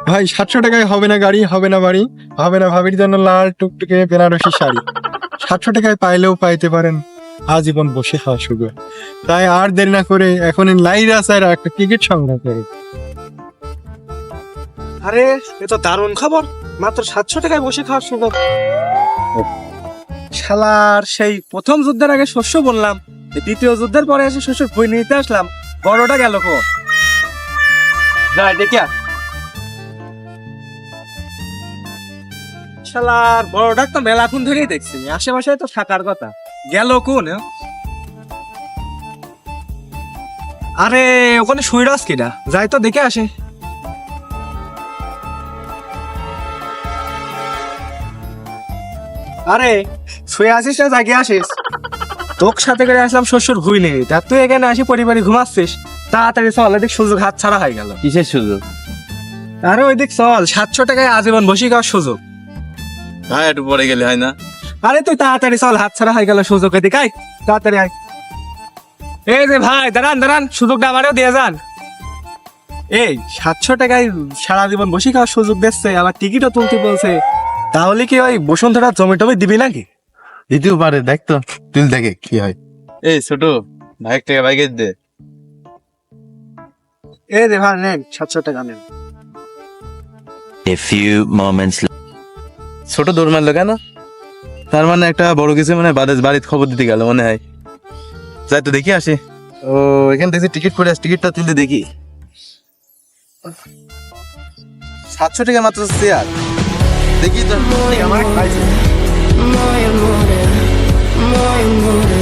ভাই 700 টাকায় হবে না গাড়ি, হবে না বাড়ি, হবে না ভাবির জন্য লাল টুকটুকে বেনারসি শাড়ি। 700 টাকায় পাইলেও পাইতে পারেন আজীবন বসে খাওয়া শুরু। তাই আর দেরি না করে এখন লাইরা স্যার একটা টিকিট সংগ্রহ করে। আরে এ তো দারুণ খবর, মাত্র 700 টাকায় বসে খাওয়ার সুযোগ। শালার সেই প্রথম যুদ্ধের আগে শস্য বললাম, দ্বিতীয় যুদ্ধের পরে এসে শস্য বই নিতে আসলাম, বড়টা গেল কো যাই দেখিয়া। শালার বড়টা তো মেলাক্ষণ ধরেই দেখছি, আশেপাশে তো থাকার কথা, গেল কোন? আরে ওখানে শুইরাস কিনা, যাই তো দেখে আসে। আরে শুয়ে আসিস না জাগে আসিস? তোর সাথে করে আসলাম শ্বশুর ভুই নেই, তা তুই এখানে আসি পরিবারে ঘুমাচ্ছিস? তাড়াতাড়ি চল, এদিক সুযোগ হাত ছাড়া হয়ে গেল। কিসের সুযোগ? আরে ওই দিক চল, 700 টাকায় আজীবন বসে খাওয়ার সুযোগ। ভাই একটু পরে গেলে হয় না? আরে তুই তাড়াতাড়ি চল, হাত ছাড়া হয়ে গেল সুযোগ, এদিক আয় তাড়াতাড়ি আয়। এই যে ভাই দাঁড়ান দাঁড়ান, সুযোগটা আমারও দিয়ে যান। এই 700 টাকায় সারা জীবন বসে খাওয়ার সুযোগ দিচ্ছে, আবার টিকিটও তুলতে বলছে, তাহলে কি ওই বসুন্ধরা জমি টমি দিবি নাকি? দিতেও পারে, দেখ তো তুই দেখে কি হয়। এই ছোট ভাই, 1 টাকা বাইকে দে। এই যে ভাই নেন 700 টাকা নেন। A few moments ছোট দৌড় মারলো কেন? তার মানে একটা বড় কিছু মানে বাড়িতে খবর দিতে গেল মনে হয়। যাই তো দেখি আসি। ও এখানে দেখছি টিকিট করে আসে, টিকিটটা তুলতে দেখি। 700 টাকা মাত্র চেয়ার, দেখি তো আমার Muy amore, muy amore.